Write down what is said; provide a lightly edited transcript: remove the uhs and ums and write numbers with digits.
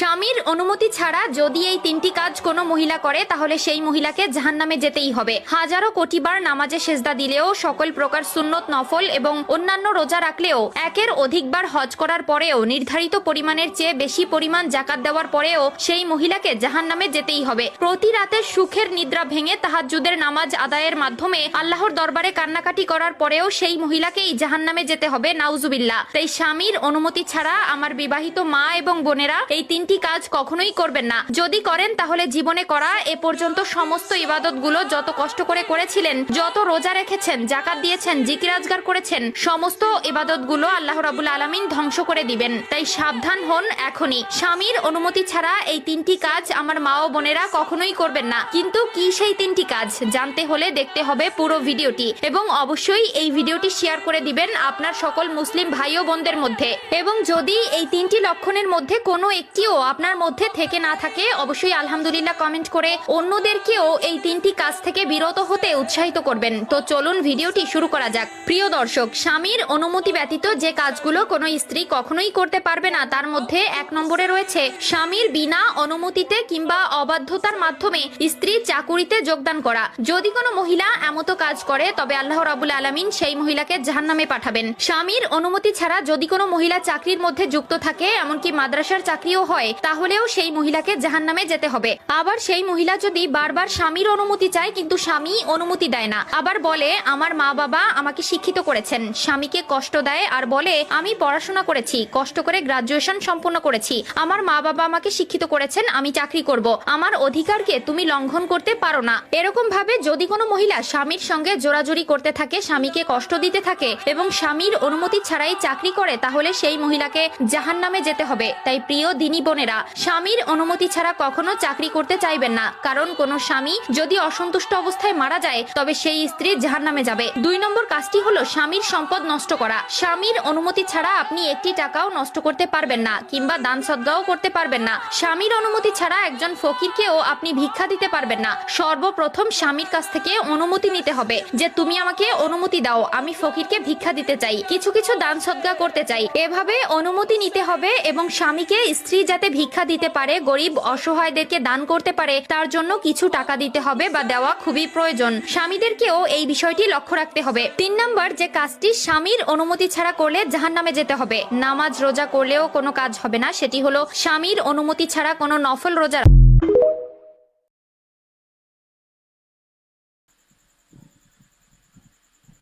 স্বামীর অনুমতি ছাড়া যদি এই তিনটি কাজ কোনো মহিলা করে তাহলে সেই মহিলাকে জাহান্নামে যেতেই হবে। হাজারো কোটিবার নামাজে সেজদা দিলেও, সকল প্রকার সুন্নত নফল এবং অন্যান্য রোজা রাখলেও, একের অধিকবার হজ করার পরেও, নির্ধারিত পরিমাণের চেয়ে বেশি পরিমাণ জাকাত দেওয়ার পরেও সেই মহিলাকে জাহান্নামে যেতেই হবে। প্রতি রাতে সুখের নিদ্রা ভেঙে তাহাজ্জুদের নামাজ আদায়ের মাধ্যমে আল্লাহর দরবারে কান্নাকাটি করার পরেও সেই মহিলাকেই জাহান্নামে যেতে হবে, নাউজুবিল্লাহ। তাই স্বামীর অনুমতি ছাড়া আমার বিবাহিত মা এবং বোনেরা এই তিনটি কাজ কখনোই করবেন না। যদি করেন তাহলে জীবনে করা এ পর্যন্ত সমস্ত ইবাদতগুলো যত কষ্ট করে করেছিলেন, যত রোজা রেখেছেন, জাকাত দিয়েছেন, জিকির আজগার করেছেন, সমস্ত ইবাদতগুলো আল্লাহ রাব্বুল আলামিন ধ্বংস করে দিবেন। তাই সাবধান হন এখনই। স্বামীর অনুমতি ছাড়া এই তিনটি কাজ আমার মা ও বোনেরা কখনোই করবেন না। কিন্তু কি সেই তিনটি কাজ জানতে হলে দেখতে হবে পুরো ভিডিওটি, এবং অবশ্যই এই ভিডিওটি শেয়ার করে দিবেন আপনার সকল মুসলিম ভাই ও বোনদের মধ্যে। এবং যদি এই তিনটি লক্ষণের মধ্যে কোনো একটিও আপনার মধ্যে থেকে না থাকে, অবশ্যই আলহামদুলিল্লাহ কমেন্ট করে অন্যদেরকেও এই তিনটি কাজ থেকে বিরত হতে উৎসাহিত করবেন। তো চলুন ভিডিওটি শুরু করা যাক। প্রিয় দর্শক, স্বামীর অনুমতি ব্যতীত যে কাজগুলো কোনো স্ত্রী কখনোই করতে পারবে না তার মধ্যে 1 নম্বরে রয়েছে স্বামীর বিনা অনুমতিতে কিংবা অবাধ্যতার মাধ্যমে স্ত্রী চাকুরিতে যোগদান করা। যদি কোনো মহিলা এমতো কাজ করে তবে আল্লাহ রাব্বুল আলামিন সেই মহিলাকে জাহান্নামে পাঠাবেন। স্বামীর অনুমতি ছাড়া যদি কোনো মহিলা চাকরির মধ্যে যুক্ত থাকে, এমনকি মাদ্রাসার চাকরিও হয়, তাহলেও সেই মহিলাকে জাহান্নামে যেতে হবে। আবার সেই মহিলা যদি বারবার স্বামীর অনুমতি চায় কিন্তু স্বামী অনুমতি দেয় না, আবার বলে আমার মা বাবা আমাকে শিক্ষিত করেছেন, স্বামীকে কষ্ট দেয় আর বলে আমি পড়াশোনা করেছি, কষ্ট করে গ্রাজুয়েশন সম্পন্ন করেছি, আমার মা বাবা আমাকে শিক্ষিত করেছেন, আমি চাকরি করব, আমার অধিকারকে তুমি লঙ্ঘন করতে পারো না। এরকম ভাবে যদি কোনো মহিলা স্বামীর সঙ্গে জোরাজুরি করতে থাকে, স্বামীকে কষ্ট দিতে থাকে এবং স্বামীর অনুমতি ছাড়াই চাকরি করে, তাহলে সেই মহিলাকে জাহান্নামে যেতে হবে। তাই প্রিয় দিনী বোনেরা, স্বামীর অনুমতি ছাড়া কখনো চাকরি করতে চাইবেন না, কারণ কোনো স্বামী যদি অসন্তুষ্ট অবস্থায় মারা যায় তবে সেই স্ত্রী জাহান্নামে যাবে। 2 নম্বর কাজটি হলো স্বামীর সম্পদ নষ্ট করা। স্বামীর অনুমতি ছাড়া আপনি একটি টাকাও নষ্ট করতে পারবেন না কিংবা দান সদকাও করতে পারবেন না। স্বামীর অনুমতি ছাড়া একজন ফকিরকেও আপনি ভিক্ষা দিতে পারবেন না। সর্বপ্রথম স্বামীর কাছ থেকে অনুমতি নিতে হবে যে তুমি আমাকে অনুমতি দাও, আমি ফকিরকে ভিক্ষা দিতে চাই, কিছু কিছু দান সদকা করতে চাই। এভাবে অনুমতি নিতে হবে এবং স্বামীকে স্ত্রী যাতে ভিক্ষা দিতে পারে, গরিব অসহায়দেরকে দান করতে পারে, তার জন্য কিছু টাকা দিতে হবে বা দেওয়া খুবই প্রয়োজন। স্বামীদেরকেও এই বিষয়টি লক্ষ্য রাখতে হবে। 3 নম্বর যে কাজটি স্বামীর অনুমতি ছাড়া করলে জাহান্নামে যেতে হবে, নামাজ রোজা করলেও কোনো কাজ হবে না, সেটি হলো স্বামীর অনুমতি ছাড়া কোনো নফল রোজা